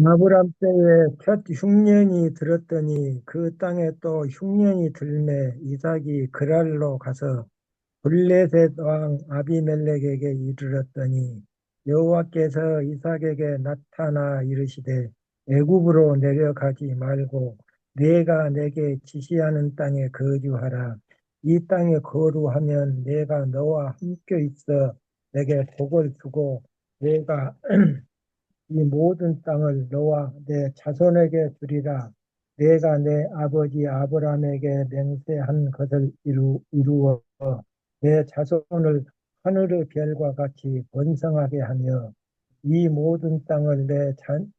아브람 때에 첫 흉년이 들었더니 그 땅에 또 흉년이 들매 이삭이 그랄로 가서 블레셋 왕 아비멜렉에게 이르렀더니 여호와께서 이삭에게 나타나 이르시되 애굽으로 내려가지 말고 내가 내게 지시하는 땅에 거주하라. 이 땅에 거류하면 내가 너와 함께 있어 내게 복을 주고 내가 이 모든 땅을 너와 내 자손에게 주리라. 내가 내 아버지 아브라함에게 맹세한 것을 이루어 내 자손을 하늘의 별과 같이 번성하게 하며 이 모든 땅을 내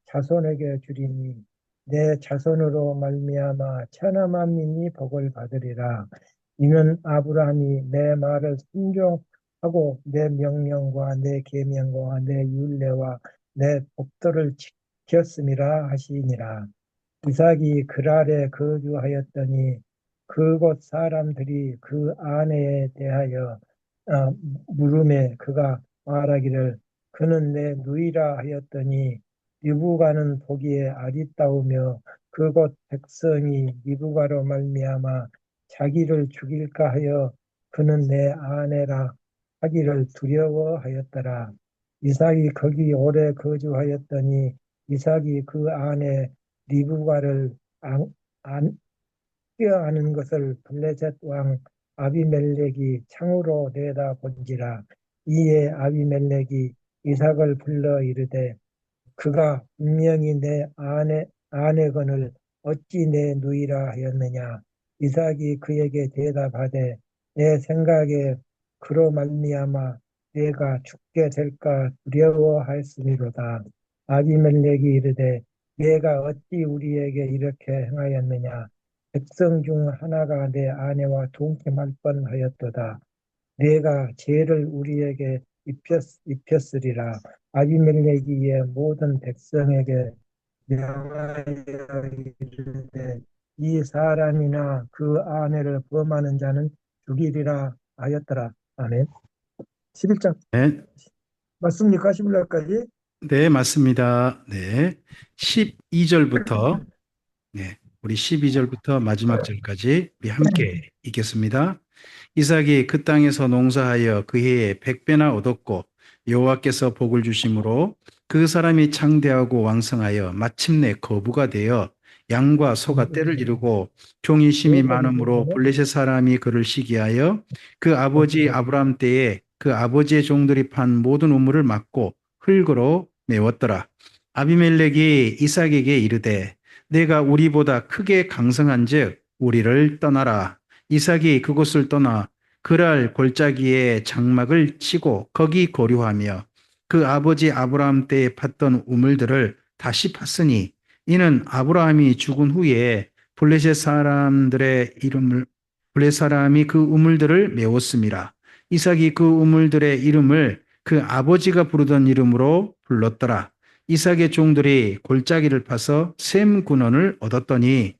자손에게 주리니 내 자손으로 말미암아 천하만 민이 복을 받으리라. 이는 아브라함이 내 말을 순종하고 내 명령과 내 계명과 내 율례와 내 법도를 지켰음이라 하시니라. 이삭이 그랄에 거주하였더니 그곳 사람들이 그 아내에 대하여 아, 물음에 그가 말하기를 그는 내 누이라 하였더니 리브가는 보기에 아리따우며 그곳 백성이 리브가로 말미암아 자기를 죽일까 하여 그는 내 아내라 하기를 두려워하였더라. 이삭이 거기 오래 거주하였더니 이삭이 그 아내 리브가를 안 꾀하는 것을 블레셋 왕 아비멜렉이 창으로 내다본지라. 이에 아비멜렉이 이삭을 불러 이르되 그가 분명히 내 아내건을 어찌 내 누이라 하였느냐. 이삭이 그에게 대답하되 내 생각에 그로 말미암아 내가 죽게 될까 두려워하였음이로다. 아비멜렉이 이르되 내가 어찌 우리에게 이렇게 행하였느냐. 백성 중 하나가 내 아내와 동침할 뻔하였도다. 내가 죄를 우리에게 입혔으리라. 아비멜렉이 이에 모든 백성에게 명하여 이르되 이 사람이나 그 아내를 범하는 자는 죽이리라 하였더라. 아멘. 11장 네, 맞습니까? 11절까지? 네, 맞습니다. 네. 12절부터, 네, 우리 12절부터 마지막 절까지 우리 함께 읽겠습니다. 이삭이 그 땅에서 농사하여 그 해에 100배나 얻었고 여호와께서 복을 주심으로 그 사람이 창대하고 왕성하여 마침내 거부가 되어 양과 소가 떼를 이루고 종이 심이 많으므로 블레셋 사람이 그를 시기하여 그 아버지 아브라함 때에 그 아버지의 종들이 판 모든 우물을 막고 흙으로 메웠더라. 아비멜렉이 이삭에게 이르되 내가 우리보다 크게 강성한즉 우리를 떠나라. 이삭이 그곳을 떠나 그랄 골짜기에 장막을 치고 거기 거류하며 그 아버지 아브라함 때에 팠던 우물들을 다시 팠으니 이는 아브라함이 죽은 후에 블레셋 사람들의 이름을 블레셋 사람이 그 우물들을 메웠음이라. 이삭이 그 우물들의 이름을 그 아버지가 부르던 이름으로 불렀더라. 이삭의 종들이 골짜기를 파서 셈 군원을 얻었더니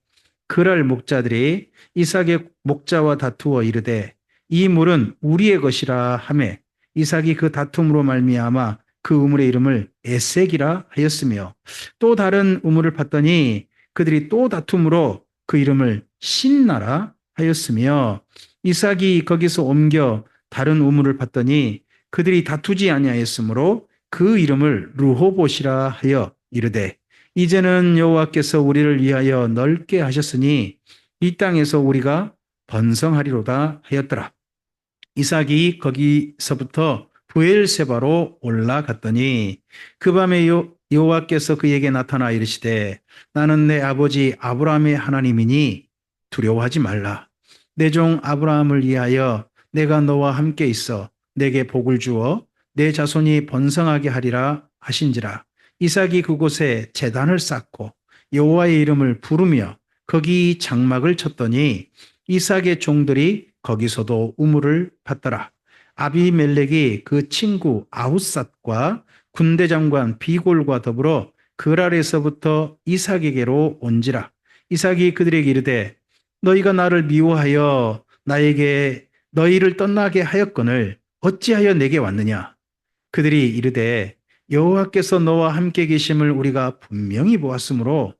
그랄 목자들이 이삭의 목자와 다투어 이르되 이 물은 우리의 것이라 하매 이삭이 그 다툼으로 말미암아 그 우물의 이름을 에색이라 하였으며 또 다른 우물을 팠더니 그들이 또 다툼으로 그 이름을 신나라 하였으며 이삭이 거기서 옮겨 다른 우물을 팠더니 그들이 다투지 아니하였으므로 그 이름을 르호봇이라 하여 이르되 이제는 여호와께서 우리를 위하여 넓게 하셨으니 이 땅에서 우리가 번성하리로다 하였더라. 이삭이 거기서부터 부엘세바로 올라갔더니 그 밤에 여호와께서 그에게 나타나 이르시되 나는 내 아버지 아브라함의 하나님이니 두려워하지 말라. 내 종 아브라함을 위하여 내가 너와 함께 있어 내게 복을 주어 내 자손이 번성하게 하리라 하신지라. 이삭이 그곳에 제단을 쌓고 여호와의 이름을 부르며 거기 장막을 쳤더니 이삭의 종들이 거기서도 우물을 팠더라. 아비멜렉이 그 친구 아웃삿과 군대 장관 비골과 더불어 그랄에서부터 이삭에게로 온지라. 이삭이 그들에게 이르되 너희가 나를 미워하여 나에게 너희를 떠나게 하였거늘 어찌하여 내게 왔느냐. 그들이 이르되 여호와께서 너와 함께 계심을 우리가 분명히 보았으므로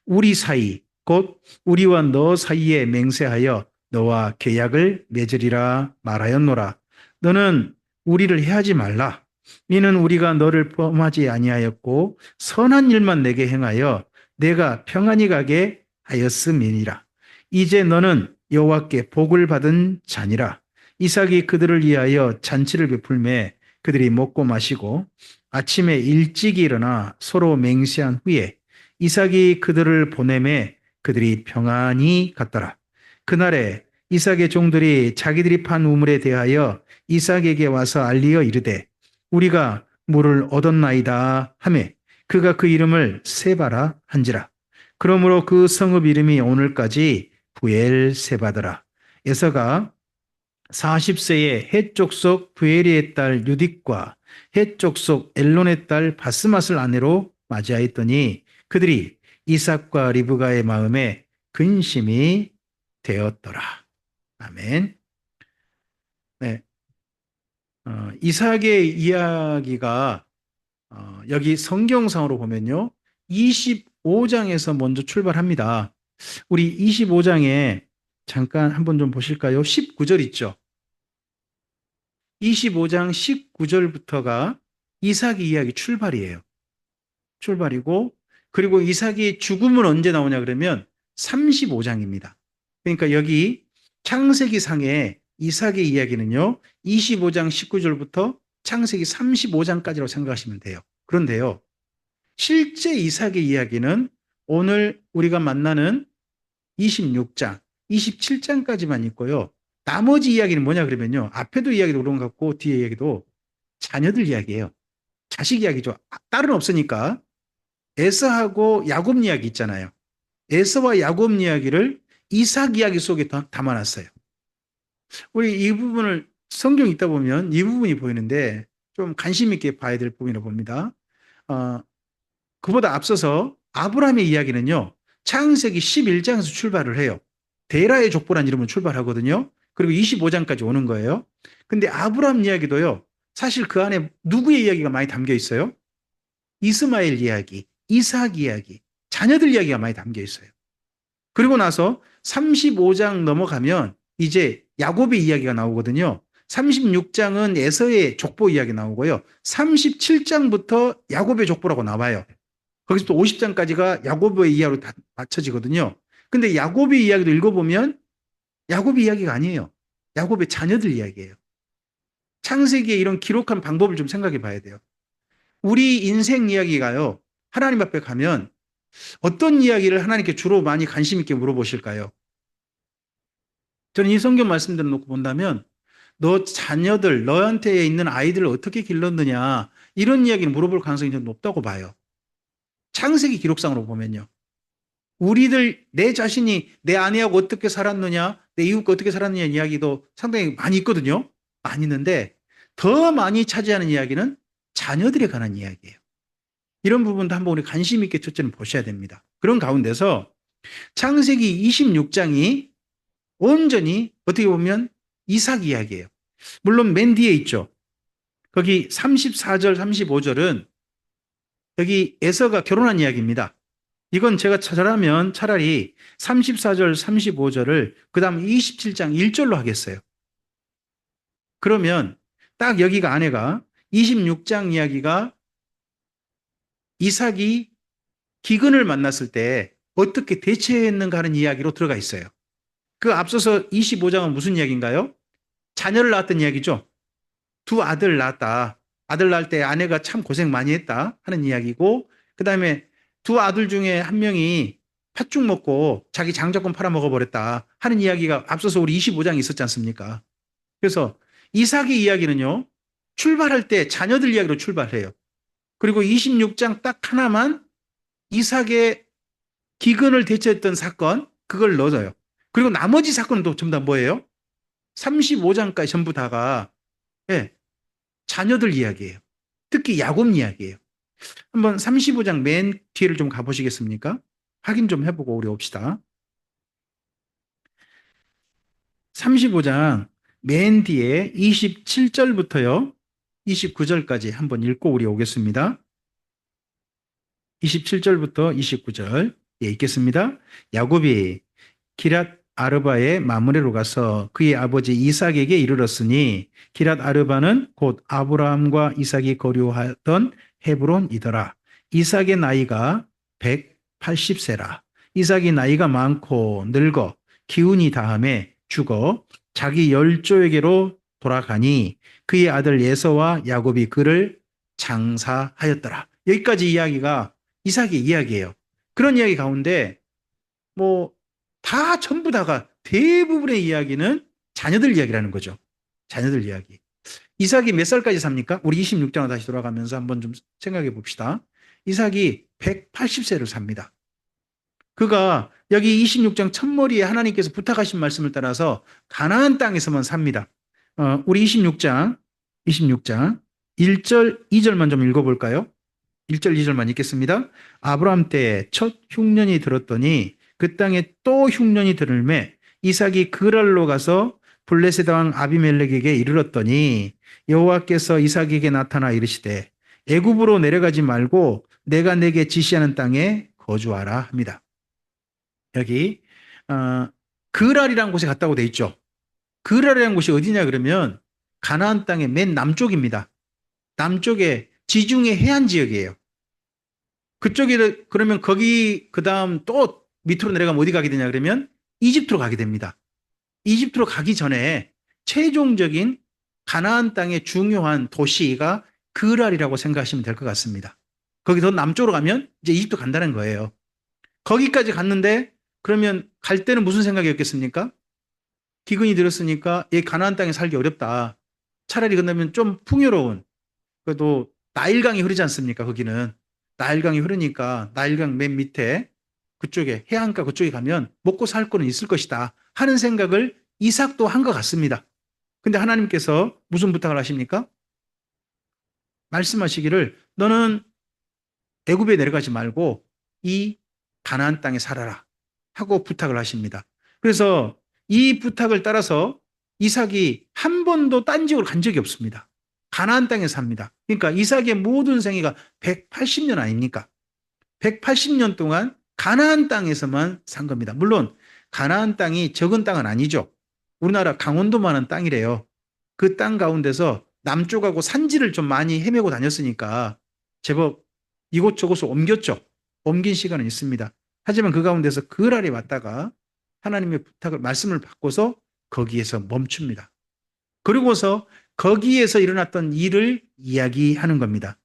우리 사이 곧 우리와 너 사이에 맹세하여 너와 계약을 맺으리라 말하였노라. 너는 우리를 해하지 말라. 이는 우리가 너를 범하지 아니하였고 선한 일만 내게 행하여 내가 평안히 가게 하였음이니라. 이제 너는 여호와께 복을 받은 자니라. 이삭이 그들을 위하여 잔치를 베풀매 그들이 먹고 마시고 아침에 일찍 일어나 서로 맹세한 후에 이삭이 그들을 보내매 그들이 평안히 갔더라. 그날에 이삭의 종들이 자기들이 판 우물에 대하여 이삭에게 와서 알리어 이르되 우리가 물을 얻었나이다 하매 그가 그 이름을 세바라 한지라. 그러므로 그 성읍 이름이 오늘까지 부엘세바더라. 에서가 40세에 헷 족속 부에리의 딸 유딕과 헷 족속 엘론의 딸 바스맛을 아내로 맞이하였더니 그들이 이삭과 리브가의 마음에 근심이 되었더라. 아멘. 네, 이삭의 이야기가 여기 성경상으로 보면요. 25장에서 먼저 출발합니다. 우리 25장에 잠깐 한번 좀 보실까요? 19절 있죠. 25장 19절부터가 이삭의 이야기 출발이에요. 출발이고, 그리고 이삭이 죽음은 언제 나오냐 그러면 35장입니다. 그러니까 여기 창세기 상에 이삭의 이야기는요, 25장 19절부터 창세기 35장까지라고 생각하시면 돼요. 그런데요, 실제 이삭의 이야기는 오늘 우리가 만나는 26장, 27장까지만 있고요. 나머지 이야기는 뭐냐 그러면요. 앞에도 이야기도 그런 것 같고 뒤에 이야기도 자녀들 이야기예요. 자식 이야기죠. 딸은 없으니까 에서하고 야곱 이야기 있잖아요. 에서와 야곱 이야기를 이삭 이야기 속에 담아놨어요. 우리 이 부분을 성경 읽다 보면 이 부분이 보이는데 좀 관심 있게 봐야 될 부분이라고 봅니다. 그보다 앞서서 아브라함의 이야기는요. 창세기 11장에서 출발을 해요. 데라의 족보란 이름으로 출발하거든요. 그리고 25장까지 오는 거예요. 근데 아브라함 이야기도요. 사실 그 안에 누구의 이야기가 많이 담겨 있어요? 이스마엘 이야기, 이삭 이야기, 자녀들 이야기가 많이 담겨 있어요. 그리고 나서 35장 넘어가면 이제 야곱의 이야기가 나오거든요. 36장은 에서의 족보 이야기 나오고요. 37장부터 야곱의 족보라고 나와요. 거기서 또 50장까지가 야곱의 이야기로 다 맞춰지거든요. 근데 야곱의 이야기도 읽어보면 야곱의 이야기가 아니에요. 야곱의 자녀들 이야기예요. 창세기에 이런 기록한 방법을 좀 생각해 봐야 돼요. 우리 인생 이야기가요. 하나님 앞에 가면 어떤 이야기를 하나님께 주로 많이 관심 있게 물어보실까요? 저는 이 성경 말씀들을 놓고 본다면 너 자녀들, 너한테 있는 아이들을 어떻게 길렀느냐 이런 이야기를 물어볼 가능성이 좀 높다고 봐요. 창세기 기록상으로 보면요. 우리들, 내 자신이 내 아내하고 어떻게 살았느냐, 내 이웃과 어떻게 살았느냐 이야기도 상당히 많이 있거든요. 많이 있는데 더 많이 차지하는 이야기는 자녀들에 관한 이야기예요. 이런 부분도 한번 우리 관심 있게 첫째는 보셔야 됩니다. 그런 가운데서 창세기 26장이 온전히 어떻게 보면 이삭 이야기예요. 물론 맨 뒤에 있죠. 거기 34절, 35절은 여기 에서가 결혼한 이야기입니다. 이건 제가 잘하면 차라리 34절, 35절을 그 다음 27장 1절로 하겠어요. 그러면 딱 여기가 아내가 26장 이야기가 이삭이 기근을 만났을 때 어떻게 대처했는가 하는 이야기로 들어가 있어요. 그 앞서서 25장은 무슨 이야기인가요? 자녀를 낳았던 이야기죠. 두 아들 낳았다. 아들 낳을 때 아내가 참 고생 많이 했다 하는 이야기고, 그 다음에 두 아들 중에 한 명이 팥죽 먹고 자기 장자권 팔아먹어버렸다 하는 이야기가 앞서서 우리 25장에 있었지 않습니까? 그래서 이삭의 이야기는요, 출발할 때 자녀들 이야기로 출발해요. 그리고 26장 딱 하나만 이삭의 기근을 대처했던 사건, 그걸 넣어줘요. 그리고 나머지 사건은 또 전부 다 뭐예요? 35장까지 전부 다가 예, 자녀들 이야기예요. 특히 야곱 이야기예요. 한번 35장 맨 뒤를 좀 가보시겠습니까? 확인 좀 해보고 우리 옵시다. 35장 맨 뒤에 27절부터요. 29절까지 한번 읽고 우리 오겠습니다. 27절부터 29절. 예, 읽겠습니다. 야곱이 기랏 아르바의 마므레로 가서 그의 아버지 이삭에게 이르렀으니 기랏 아르바는 곧 아브라함과 이삭이 거류하던 헤브론이더라. 이삭의 나이가 180세라. 이삭이 나이가 많고 늙어 기운이 다함에 죽어 자기 열조에게로 돌아가니 그의 아들 예서와 야곱이 그를 장사하였더라. 여기까지 이야기가 이삭의 이야기예요. 그런 이야기 가운데 뭐 다 전부 다가 대부분의 이야기는 자녀들 이야기라는 거죠. 자녀들 이야기. 이삭이 몇 살까지 삽니까? 우리 26장으로 다시 돌아가면서 한번 좀 생각해 봅시다. 이삭이 180세를 삽니다. 그가 여기 26장 첫머리에 하나님께서 부탁하신 말씀을 따라서 가나안 땅에서만 삽니다. 우리 26장 1절, 2절만 좀 읽어볼까요? 1절, 2절만 읽겠습니다. 아브라함 때 첫 흉년이 들었더니 그 땅에 또 흉년이 들을매 이삭이 그랄로 가서 블레셋 왕 아비멜렉에게 이르렀더니 여호와께서 이삭에게 나타나 이르시되 애굽으로 내려가지 말고 내가 내게 지시하는 땅에 거주하라 합니다. 여기 그랄이라는 곳에 갔다고 돼 있죠. 그랄이라는 곳이 어디냐 그러면 가나안 땅의 맨 남쪽입니다. 남쪽에 지중해 해안 지역이에요. 그쪽에 그러면 거기 그다음 또 밑으로 내려가면 어디 가게 되냐 그러면 이집트로 가게 됩니다. 이집트로 가기 전에 최종적인 가나안 땅의 중요한 도시가 그랄이라고 생각하시면 될 것 같습니다. 거기 더 남쪽으로 가면 이제 이집트 간다는 거예요. 거기까지 갔는데 그러면 갈 때는 무슨 생각이었겠습니까? 기근이 들었으니까 이 가나안 땅에 살기 어렵다. 차라리 그러면 좀 풍요로운 그래도 나일강이 흐르지 않습니까? 거기는 나일강이 흐르니까 나일강 맨 밑에 그쪽에 해안가 그쪽에 가면 먹고 살 거는 있을 것이다 하는 생각을 이삭도 한 것 같습니다. 근데 하나님께서 무슨 부탁을 하십니까? 말씀하시기를 너는 애굽에 내려가지 말고 이 가나안 땅에 살아라 하고 부탁을 하십니다. 그래서 이 부탁을 따라서 이삭이 한 번도 딴 지역으로 간 적이 없습니다. 가나안 땅에 삽니다. 그러니까 이삭의 모든 생애가 180년 아닙니까? 180년 동안 가나안 땅에서만 산 겁니다. 물론 가나안 땅이 적은 땅은 아니죠. 우리나라 강원도만한 땅이래요. 그 땅 가운데서 남쪽하고 산지를 좀 많이 헤매고 다녔으니까 제법 이곳저곳을 옮겼죠. 옮긴 시간은 있습니다. 하지만 그 가운데서 그랄에 왔다가 하나님의 부탁을 말씀을 받고서 거기에서 멈춥니다. 그리고서 거기에서 일어났던 일을 이야기하는 겁니다.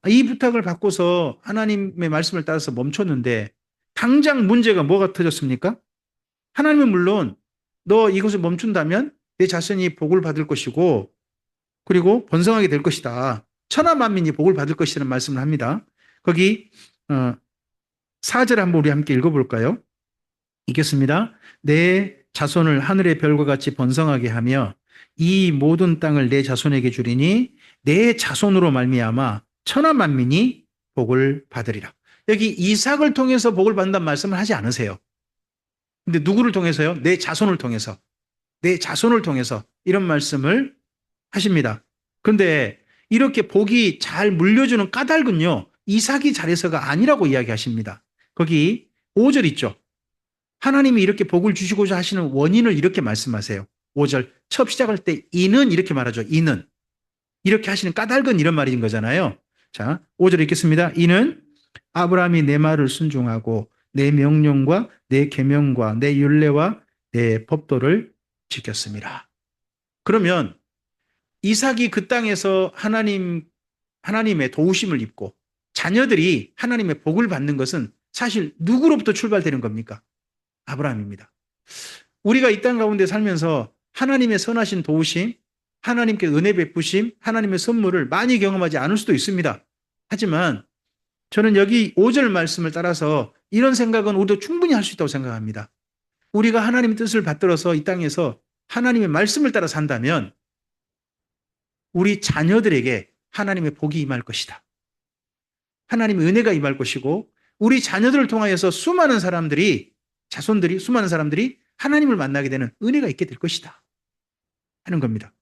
이 부탁을 받고서 하나님의 말씀을 따라서 멈췄는데 당장 문제가 뭐가 터졌습니까? 하나님은 물론 너 이것을 멈춘다면 내 자신이 복을 받을 것이고 그리고 번성하게 될 것이다. 천하 만민이 복을 받을 것이라는 말씀을 합니다. 거기 4절 한번 우리 함께 읽어볼까요? 읽겠습니다. 내 자손을 하늘의 별과 같이 번성하게 하며 이 모든 땅을 내 자손에게 주리니 내 자손으로 말미암아 천하 만민이 복을 받으리라. 여기 이삭을 통해서 복을 받는다는 말씀을 하지 않으세요. 근데 누구를 통해서요? 내 자손을 통해서. 내 자손을 통해서 이런 말씀을 하십니다. 그런데 이렇게 복이 잘 물려주는 까닭은요. 이삭이 잘해서가 아니라고 이야기하십니다. 거기 5절 있죠. 하나님이 이렇게 복을 주시고자 하시는 원인을 이렇게 말씀하세요. 5절 처음 시작할 때 이는 이렇게 말하죠. 이는 이렇게 하시는 까닭은 이런 말인 거잖아요. 자, 5절 읽겠습니다. 이는 아브라함이 내 말을 순종하고 내 명령과 내 계명과 내 율례와 내 법도를 지켰습니다. 그러면 이삭이 그 땅에서 하나님의 도우심을 입고 자녀들이 하나님의 복을 받는 것은 사실 누구로부터 출발되는 겁니까? 아브라함입니다. 우리가 이 땅 가운데 살면서 하나님의 선하신 도우심, 하나님께 은혜 베푸심, 하나님의 선물을 많이 경험하지 않을 수도 있습니다. 하지만 저는 여기 5절 말씀을 따라서 이런 생각은 우리도 충분히 할 수 있다고 생각합니다. 우리가 하나님의 뜻을 받들어서 이 땅에서 하나님의 말씀을 따라 산다면 우리 자녀들에게 하나님의 복이 임할 것이다. 하나님의 은혜가 임할 것이고 우리 자녀들을 통하여서 수많은 사람들이 하나님을 만나게 되는 은혜가 있게 될 것이다 하는 겁니다.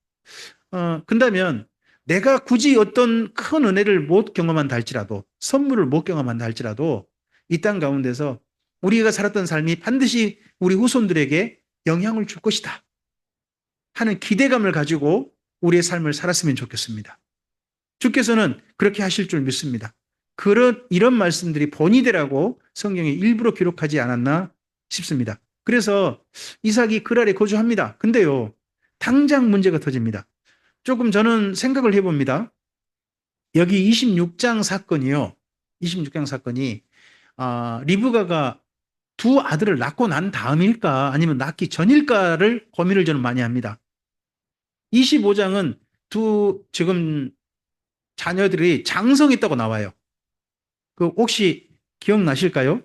그렇다면 내가 굳이 어떤 큰 은혜를 못 경험한다 할지라도, 선물을 못 경험한다 할지라도 이 땅 가운데서 우리가 살았던 삶이 반드시 우리 후손들에게 영향을 줄 것이다 하는 기대감을 가지고 우리의 삶을 살았으면 좋겠습니다. 주께서는 그렇게 하실 줄 믿습니다. 이런 말씀들이 본이 되라고 성경에 일부러 기록하지 않았나 싶습니다. 그래서 이삭이 그랄에 거주합니다. 근데요, 당장 문제가 터집니다. 조금 저는 생각을 해봅니다. 여기 26장 사건이요. 26장 사건이 리브가가 두 아들을 낳고 난 다음일까 아니면 낳기 전일까를 고민을 저는 많이 합니다. 25장은 지금 자녀들이 장성했다고 나와요. 그 혹시 기억나실까요?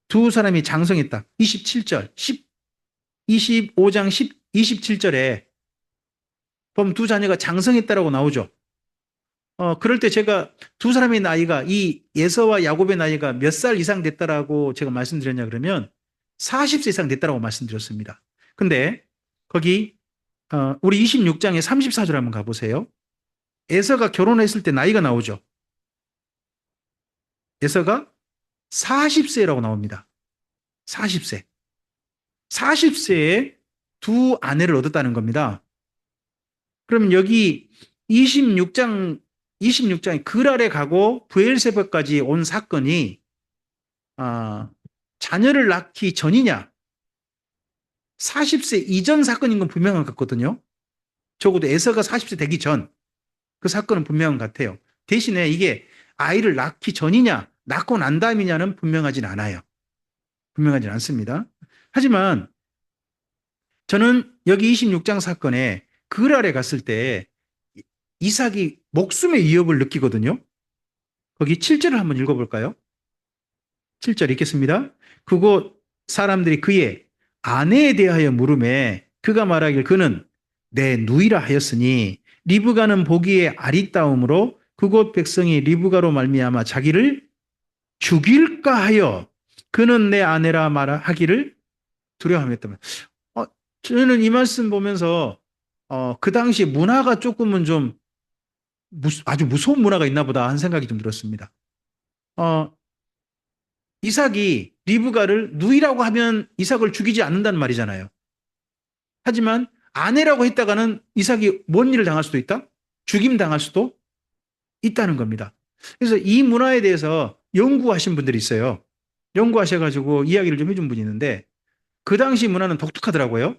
두 사람이 장성했다. 27절, 25장 27절에 보면 두 자녀가 장성했다라고 나오죠. 그럴 때 제가 두 사람의 나이가 이 에서와 야곱의 나이가 몇 살 이상 됐다라고 제가 말씀드렸냐 그러면 40세 이상 됐다라고 말씀드렸습니다. 근데 거기 우리 26장에 34절 한번 가보세요. 에서가 결혼했을 때 나이가 나오죠. 에서가 40세라고 나옵니다. 40세. 40세에 두 아내를 얻었다는 겁니다. 그러면 여기 26장에 그랄에 가고 브엘세바까지 온 사건이 자녀를 낳기 전이냐 40세 이전 사건인 건 분명한 것 같거든요. 적어도 에서가 40세 되기 전 그 사건은 분명한 것 같아요. 대신에 이게 아이를 낳기 전이냐 낳고 난 다음이냐는 분명하진 않아요. 분명하진 않습니다. 하지만 저는 여기 26장 사건에 그랄에 갔을 때 이삭이 목숨의 위협을 느끼거든요. 거기 7절을 한번 읽어볼까요? 7절 읽겠습니다. 그곳 사람들이 그의 아내에 대하여 물음에 그가 말하길 그는 내 누이라 하였으니 리브가는 보기에 아리따움으로 그곳 백성이 리브가로 말미암아 자기를 죽일까 하여 그는 내 아내라 말하기를 두려워하였다면 저는 이 말씀 보면서 그 당시 문화가 조금은 좀 아주 무서운 문화가 있나 보다 하는 생각이 좀 들었습니다. 이삭이 리브가를 누이라고 하면 이삭을 죽이지 않는다는 말이잖아요. 하지만 아내라고 했다가는 이삭이 뭔 일을 당할 수도 있다? 죽임 당할 수도 있다는 겁니다. 그래서 이 문화에 대해서 연구하신 분들이 있어요. 연구하셔가지고 이야기를 좀 해준 분이 있는데 그 당시 문화는 독특하더라고요.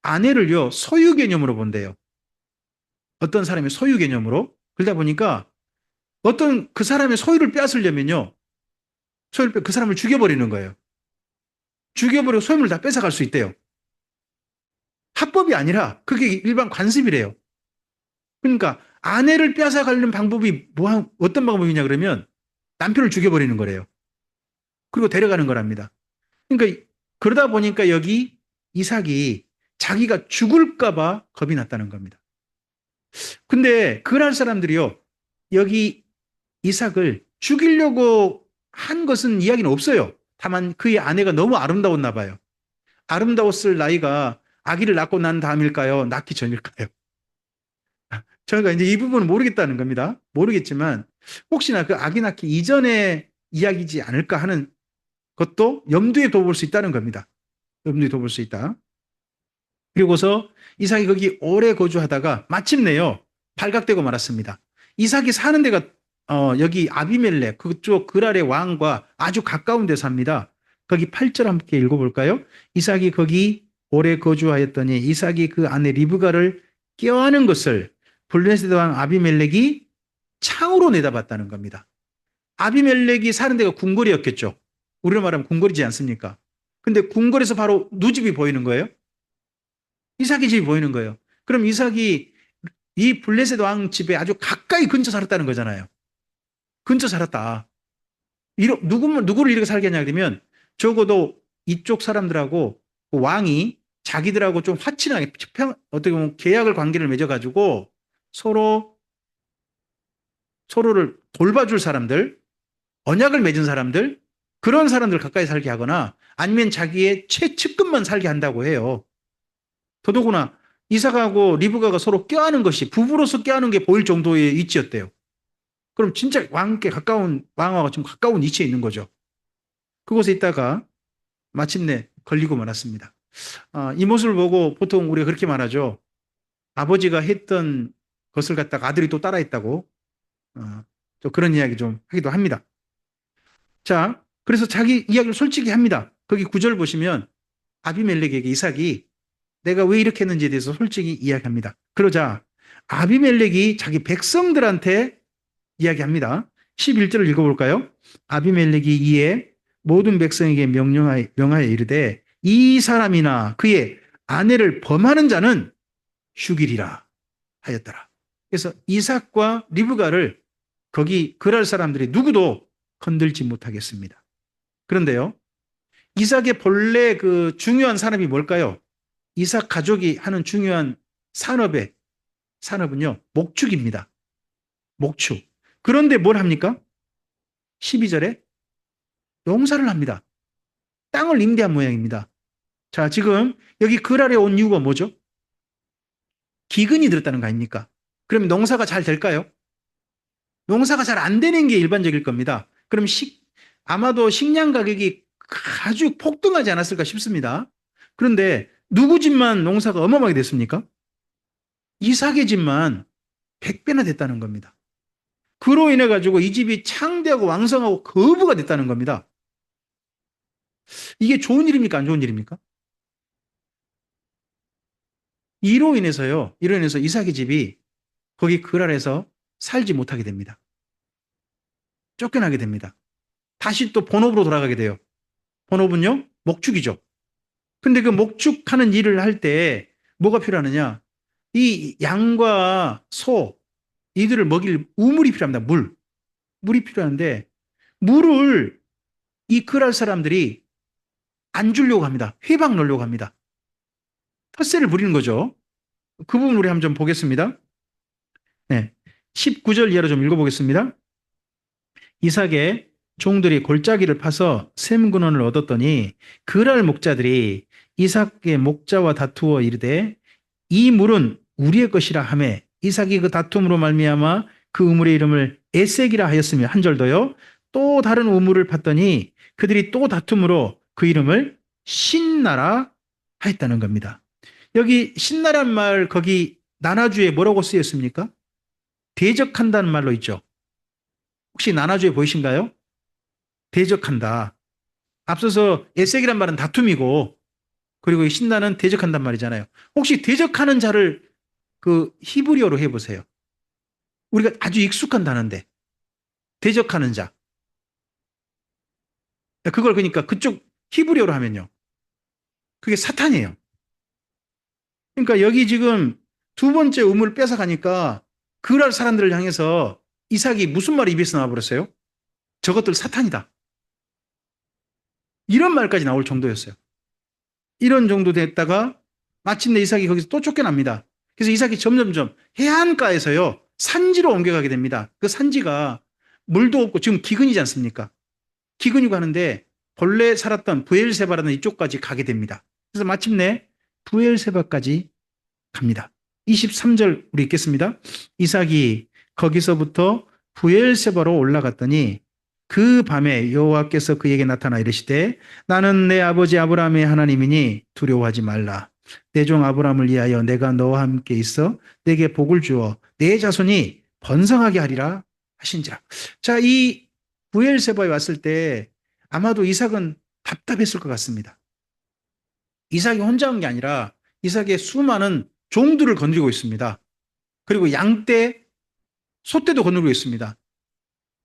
아내를요 소유 개념으로 본대요. 어떤 사람의 소유 개념으로. 그러다 보니까 어떤 그 사람의 소유를 빼앗으려면요 그 사람을 죽여버리는 거예요. 죽여버리고 소유물을 다 뺏어갈 수 있대요. 합법이 아니라 그게 일반 관습이래요. 그러니까 아내를 뺏어가려는 방법이 어떤 방법이냐 그러면 남편을 죽여버리는 거래요. 그리고 데려가는 거랍니다. 그러니까 그러다 보니까 여기 이삭이 자기가 죽을까봐 겁이 났다는 겁니다. 근데 그날 사람들이요 여기 이삭을 죽이려고 한 것은 이야기는 없어요. 다만 그의 아내가 너무 아름다웠나 봐요. 아름다웠을 나이가 아기를 낳고 난 다음일까요? 낳기 전일까요? 저희가 이제 이 부분은 모르겠다는 겁니다. 모르겠지만 혹시나 그 아기 낳기 이전의 이야기지 않을까 하는 것도 염두에 둬볼 수 있다는 겁니다. 염두에 둬볼 수 있다. 그리고서 이삭이 거기 오래 거주하다가 마침내요 발각되고 말았습니다. 이삭이 사는 데가 여기 아비멜렉 그쪽 그랄의 왕과 아주 가까운 데 삽니다. 거기 8절 함께 읽어볼까요? 이삭이 거기 오래 거주하였더니 이삭이 그 아내 리브가를 껴안은 것을 블레셋 왕 아비멜렉이 창으로 내다봤다는 겁니다. 아비멜렉이 사는 데가 궁궐이었겠죠. 우리로 말하면 궁궐이지 않습니까? 근데 궁궐에서 바로 누집이 보이는 거예요. 이삭의 집이 보이는 거예요. 그럼 이삭이 이 블레셋 왕 집에 아주 가까이 근처 살았다는 거잖아요. 근처 살았다. 누구를 이렇게 살게 하냐 그러면 적어도 이쪽 사람들하고 그 왕이 자기들하고 좀 화친하게 어떻게 보면 계약을 관계를 맺어가지고 서로를 돌봐줄 사람들, 언약을 맺은 사람들, 그런 사람들 가까이 살게 하거나 아니면 자기의 최측근만 살게 한다고 해요. 더더구나 이삭하고 리브가가 서로 껴안은 것이 부부로서 껴안은 게 보일 정도의 위치였대요. 그럼 진짜 왕께 가까운 왕하고 좀 가까운 위치에 있는 거죠. 그곳에 있다가 마침내 걸리고 말았습니다. 이 모습을 보고 보통 우리가 그렇게 말하죠. 아버지가 했던 것을 갖다가 아들이 또 따라했다고 또 그런 이야기 좀 하기도 합니다. 자, 그래서 자기 이야기를 솔직히 합니다. 거기 9절 보시면 아비멜렉에게 이삭이 내가 왜 이렇게 했는지에 대해서 솔직히 이야기합니다. 그러자 아비멜렉이 자기 백성들한테 이야기합니다. 11절을 읽어볼까요? 아비멜렉이 이에 모든 백성에게 명하여 이르되 이 사람이나 그의 아내를 범하는 자는 죽이리라 하였더라. 그래서 이삭과 리브가를 거기 그랄 사람들이 누구도 건들지 못하겠습니다. 그런데요, 이삭의 본래 그 중요한 산업이 뭘까요? 이삭 가족이 하는 중요한 산업은요, 목축입니다. 목축. 그런데 뭘 합니까? 12절에 농사를 합니다. 땅을 임대한 모양입니다. 자, 지금 여기 그랄에 온 이유가 뭐죠? 기근이 들었다는 거 아닙니까? 그럼 농사가 잘 될까요? 농사가 잘 안 되는 게 일반적일 겁니다. 그럼 아마도 식량 가격이 아주 폭등하지 않았을까 싶습니다. 그런데 누구 집만 농사가 어마어마하게 됐습니까? 이삭의 집만 100배나 됐다는 겁니다. 그로 인해 가지고 이 집이 창대하고 왕성하고 거부가 됐다는 겁니다. 이게 좋은 일입니까? 안 좋은 일입니까? 이로 인해서 이삭의 집이 거기 그랄에서 살지 못하게 됩니다. 쫓겨나게 됩니다. 다시 또 본업으로 돌아가게 돼요. 본업은요, 목축이죠. 근데 그 목축하는 일을 할 때 뭐가 필요하느냐? 이 양과 소, 이들을 먹일 우물이 필요합니다. 물이 필요한데 물을 이 그랄 사람들이 안 주려고 합니다. 회방 넣으려고 합니다. 텃세를 부리는 거죠. 그 부분 우리 한번 좀 보겠습니다. 네. 19절 이하로 좀 읽어보겠습니다. 이삭의 종들이 골짜기를 파서 샘 근원을 얻었더니 그랄 목자들이 이삭의 목자와 다투어 이르되 이 물은 우리의 것이라 하며 이삭이 그 다툼으로 말미암아 그 우물의 이름을 에색이라 하였으며 한 절 더요. 또 다른 우물을 팠더니 그들이 또 다툼으로 그 이름을 신나라 하였다는 겁니다. 여기 신나란 말 거기 나나주에 뭐라고 쓰였습니까? 대적한다는 말로 있죠. 혹시 나나주에 보이신가요? 대적한다. 앞서서 에색이란 말은 다툼이고 그리고 신나는 대적한단 말이잖아요. 혹시 대적하는 자를 그 히브리어로 해보세요. 우리가 아주 익숙한 단어인데 대적하는 자. 그걸 그러니까 그쪽 히브리어로 하면요. 그게 사탄이에요. 그러니까 여기 지금 두 번째 우물을 뺏어가니까 그랄 사람들을 향해서 이삭이 무슨 말이 입에서 나와버렸어요? 저것들 사탄이다. 이런 말까지 나올 정도였어요. 이런 정도 됐다가 마침내 이삭이 거기서 또 쫓겨납니다. 그래서 이삭이 점점점 해안가에서요 산지로 옮겨가게 됩니다. 그 산지가 물도 없고 지금 기근이지 않습니까? 기근이고 하는데 본래 살았던 부엘세바라는 이쪽까지 가게 됩니다. 그래서 마침내 부엘세바까지 갑니다. 23절 우리 읽겠습니다. 이삭이 거기서부터 부엘세바로 올라갔더니 그 밤에 여호와께서 그에게 나타나 이르시되 나는 내 아버지 아브라함의 하나님이니 두려워하지 말라. 내 종 아브라함을 위하여 내가 너와 함께 있어 내게 복을 주어 내 자손이 번성하게 하리라 하신지라. 자, 이 부엘세바에 왔을 때 아마도 이삭은 답답했을 것 같습니다. 이삭이 혼자 온 게 아니라 이삭의 수많은 종들을 건드리고 있습니다. 그리고 양떼, 소떼도 건드리고 있습니다.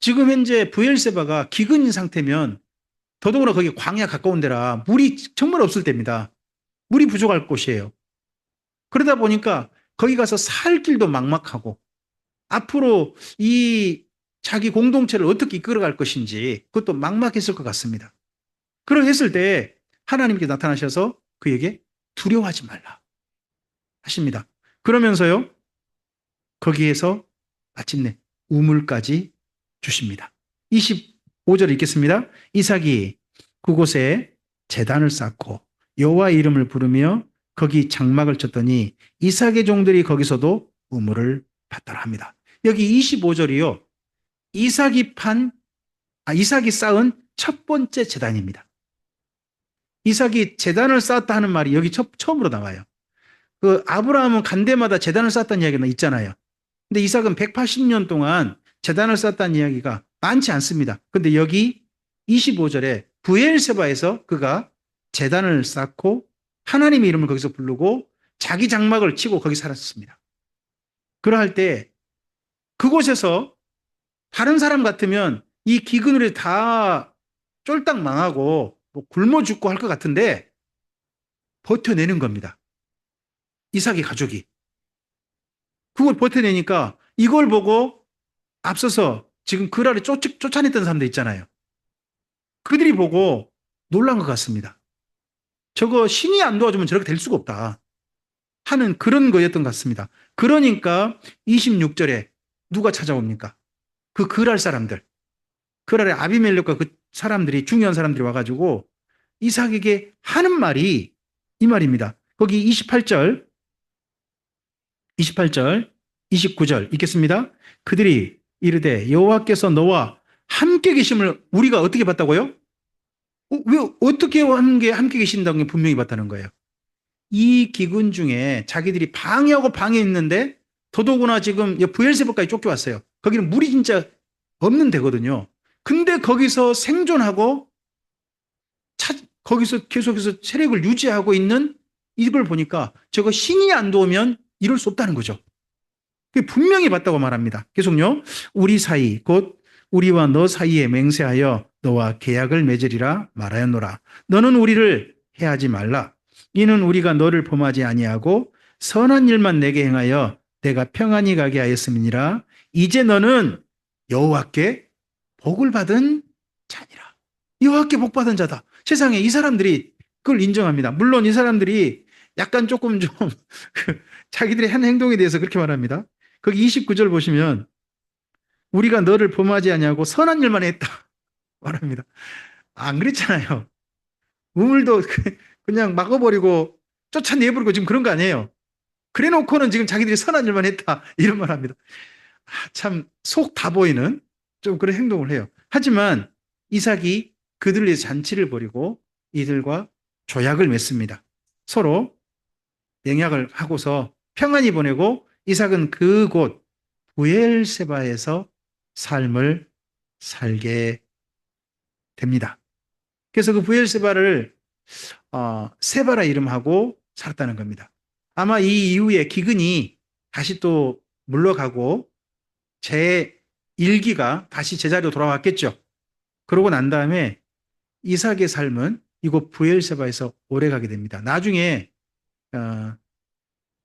지금 현재 부엘세바가 기근인 상태면 더더구나 거기 광야 가까운 데라 물이 정말 없을 때입니다. 물이 부족할 곳이에요. 그러다 보니까 거기 가서 살 길도 막막하고 앞으로 이 자기 공동체를 어떻게 이끌어갈 것인지 그것도 막막했을 것 같습니다. 그러했을 때 하나님께 나타나셔서 그에게 두려워하지 말라 하십니다. 그러면서요 거기에서 마침내 우물까지 주십니다. 25절 읽겠습니다. 이삭이 그곳에 제단을 쌓고 여호와의 이름을 부르며 거기 장막을 쳤더니 이삭의 종들이 거기서도 우물을 받더라 합니다. 여기 25절이요. 이삭이 쌓은 첫 번째 제단입니다. 이삭이 제단을 쌓았다 하는 말이 여기 처음으로 나와요. 그 아브라함은 간 데마다 제단을 쌓았다는 이야기가 있잖아요. 근데 이삭은 180년 동안 제단을 쌓았다는 이야기가 많지 않습니다. 근데 여기 25절에 브엘세바에서 그가 제단을 쌓고 하나님의 이름을 거기서 부르고 자기 장막을 치고 거기 살았습니다. 그러할 때 그곳에서 다른 사람 같으면 이 기근으로 다 쫄딱 망하고 뭐 굶어 죽고 할 것 같은데 버텨내는 겁니다. 이삭의 가족이. 그걸 버텨내니까 이걸 보고 앞서서 지금 그라를 쫓아냈던 사람들 있잖아요. 그들이 보고 놀란 것 같습니다. 저거 신이 안 도와주면 저렇게 될 수가 없다 하는 그런 거였던 것 같습니다. 그러니까 26절에 누가 찾아옵니까? 그 그랄 사람들. 그랄의 아비멜렉과 그 사람들이 중요한 사람들이 와가지고 이삭에게 하는 말이 이 말입니다. 거기 28절, 29절 읽겠습니다. 그들이 이르되 여호와께서 너와 함께 계심을 우리가 어떻게 봤다고요? 왜 어떻게 함께 계신다는 게 분명히 봤다는 거예요. 이 기근 중에 자기들이 방해하고 방해했는데 더더구나 지금 브엘세바까지 쫓겨왔어요. 거기는 물이 진짜 없는 데거든요. 근데 거기서 생존하고 거기서 계속해서 세력을 유지하고 있는 이걸 보니까 저거 신이 안 도우면 이럴 수 없다는 거죠. 분명히 봤다고 말합니다. 계속요. 우리 사이 곧 우리와 너 사이에 맹세하여 너와 계약을 맺으리라 말하였노라. 너는 우리를 해하지 말라. 이는 우리가 너를 범하지 아니하고 선한 일만 내게 행하여 내가 평안히 가게 하였음이니라. 이제 너는 여호와께 복을 받은 자니라. 여호와께 복 받은 자다. 세상에 이 사람들이 그걸 인정합니다. 물론 이 사람들이 약간 조금 좀 자기들의 한 행동에 대해서 그렇게 말합니다. 거기 29절 보시면 우리가 너를 범하지 아니하고 선한 일만 했다 말합니다. 안 그랬잖아요. 우물도 그냥 막아버리고 쫓아내버리고 지금 그런 거 아니에요. 그래놓고는 지금 자기들이 선한 일만 했다 이런 말 합니다. 참 속 다 보이는 좀 그런 행동을 해요. 하지만 이삭이 그들을 위해서 잔치를 벌이고 이들과 조약을 맺습니다. 서로 맹약을 하고서 평안히 보내고 이삭은 그곳 브엘세바에서 삶을 살게 됩니다. 그래서 그 브엘세바를 세바라 이름하고 살았다는 겁니다. 아마 이 이후에 기근이 다시 또 물러가고 제 일기가 다시 제자리로 돌아왔겠죠. 그러고 난 다음에 이삭의 삶은 이곳 브엘세바에서 오래 가게 됩니다. 나중에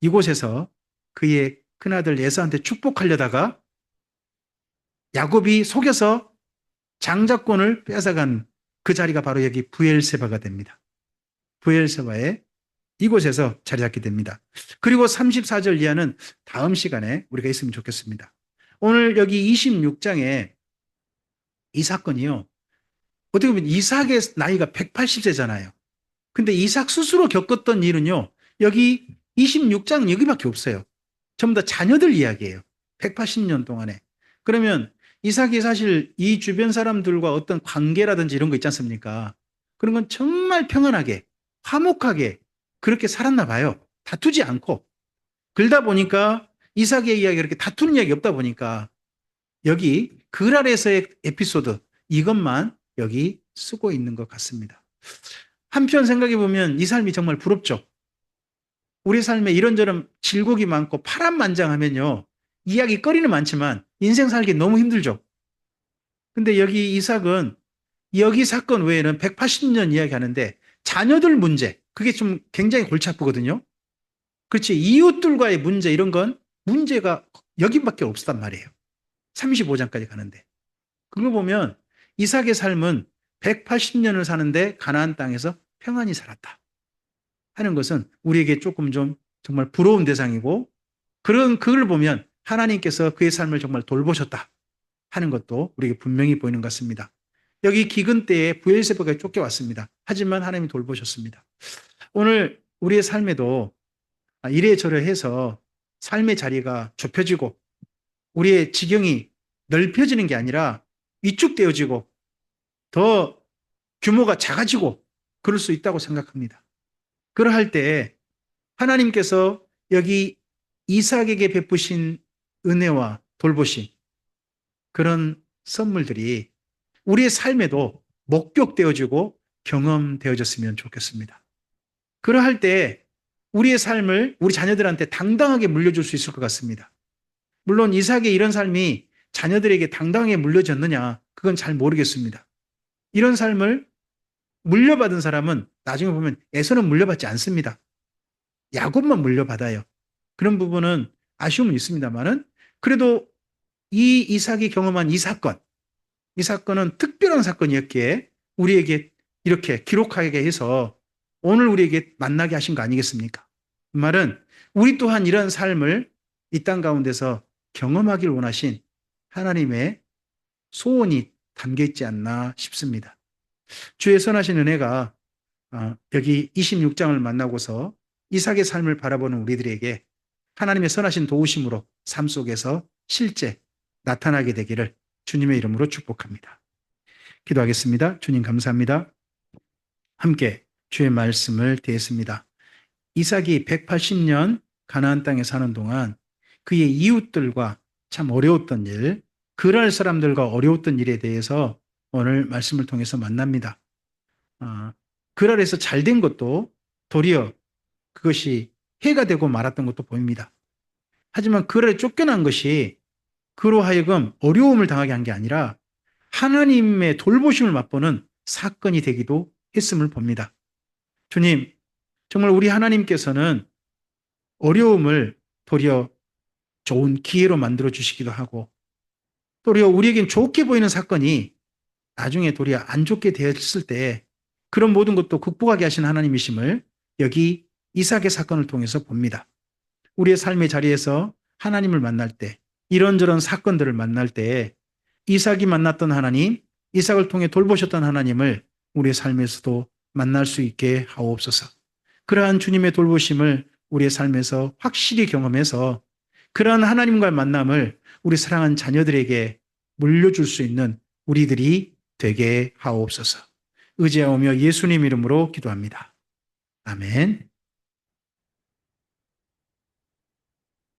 이곳에서 그의 큰아들 에사한테 축복하려다가 야곱이 속여서 장자권을 뺏어간 그 자리가 바로 여기 브엘세바가 됩니다. 브엘세바에 이곳에서 자리 잡게 됩니다. 그리고 34절 이하는 다음 시간에 우리가 있으면 좋겠습니다. 오늘 여기 26장에 이 사건이요. 어떻게 보면 이삭의 나이가 180세잖아요. 근데 이삭 스스로 겪었던 일은요. 여기 26장 여기밖에 없어요. 전부 다 자녀들 이야기예요. 180년 동안에. 그러면 이삭이 사실 이 주변 사람들과 어떤 관계라든지 이런 거 있지 않습니까? 그런 건 정말 평안하게, 화목하게 그렇게 살았나 봐요. 다투지 않고. 그러다 보니까 이삭의 이야기가 이렇게 다투는 이야기 없다 보니까 여기 그랄에서의 에피소드 이것만 여기 쓰고 있는 것 같습니다. 한편 생각해 보면 이 삶이 정말 부럽죠. 우리 삶에 이런저런 질곡이 많고 파란만장하면요. 이야기거리는 많지만 인생 살기 너무 힘들죠. 근데 여기 이삭은 여기 사건 외에는 180년 이야기하는데 자녀들 문제 그게 좀 굉장히 골치 아프거든요. 그렇지 이웃들과의 문제 이런 건 문제가 여기밖에 없었단 말이에요. 35장까지 가는데. 그걸 보면 이삭의 삶은 180년을 사는데 가나안 땅에서 평안히 살았다 하는 것은 우리에게 조금 좀 정말 부러운 대상이고 그걸 보면 하나님께서 그의 삶을 정말 돌보셨다 하는 것도 우리에게 분명히 보이는 것 같습니다. 여기 기근 때에 브엘세바가 쫓겨왔습니다. 하지만 하나님이 돌보셨습니다. 오늘 우리의 삶에도 이래저래해서 삶의 자리가 좁혀지고 우리의 지경이 넓혀지는 게 아니라 위축되어지고 더 규모가 작아지고 그럴 수 있다고 생각합니다. 그러할 때 하나님께서 여기 이삭에게 베푸신 은혜와 돌보심, 그런 선물들이 우리의 삶에도 목격되어지고 경험되어졌으면 좋겠습니다. 그러할 때 우리의 삶을 우리 자녀들한테 당당하게 물려줄 수 있을 것 같습니다. 물론 이삭의 이런 삶이 자녀들에게 당당하게 물려졌느냐, 그건 잘 모르겠습니다. 이런 삶을 물려받은 사람은 나중에 보면 에서는 물려받지 않습니다. 야곱만 물려받아요. 그런 부분은 아쉬움은 있습니다만은 그래도 이 이삭이 경험한 이 사건은 특별한 사건이었기에 우리에게 이렇게 기록하게 해서 오늘 우리에게 만나게 하신 거 아니겠습니까? 그 말은 우리 또한 이런 삶을 이 땅 가운데서 경험하길 원하신 하나님의 소원이 담겨 있지 않나 싶습니다. 주의 선하신 은혜가 여기 26장을 만나고서 이삭의 삶을 바라보는 우리들에게 하나님의 선하신 도우심으로 삶 속에서 실제 나타나게 되기를 주님의 이름으로 축복합니다. 기도하겠습니다. 주님 감사합니다. 함께 주의 말씀을 대했습니다. 이삭이 180년 가나안 땅에 사는 동안 그의 이웃들과 참 어려웠던 일, 그랄 사람들과 어려웠던 일에 대해서 오늘 말씀을 통해서 만납니다. 그랄에서 잘된 것도 도리어 그것이 해가 되고 말았던 것도 보입니다. 하지만 그랄에 쫓겨난 것이 그로 하여금 어려움을 당하게 한 게 아니라 하나님의 돌보심을 맛보는 사건이 되기도 했음을 봅니다. 주님, 정말 우리 하나님께서는 어려움을 도리어 좋은 기회로 만들어 주시기도 하고 도리어 우리에겐 좋게 보이는 사건이 나중에 도리어 안 좋게 되었을 때 그런 모든 것도 극복하게 하신 하나님이심을 여기 이삭의 사건을 통해서 봅니다. 우리의 삶의 자리에서 하나님을 만날 때 이런저런 사건들을 만날 때 이삭이 만났던 하나님, 이삭을 통해 돌보셨던 하나님을 우리의 삶에서도 만날 수 있게 하옵소서. 그러한 주님의 돌보심을 우리의 삶에서 확실히 경험해서 그러한 하나님과의 만남을 우리 사랑하는 자녀들에게 물려줄 수 있는 우리들이 되게 하옵소서. 의지하오며 예수님 이름으로 기도합니다. 아멘.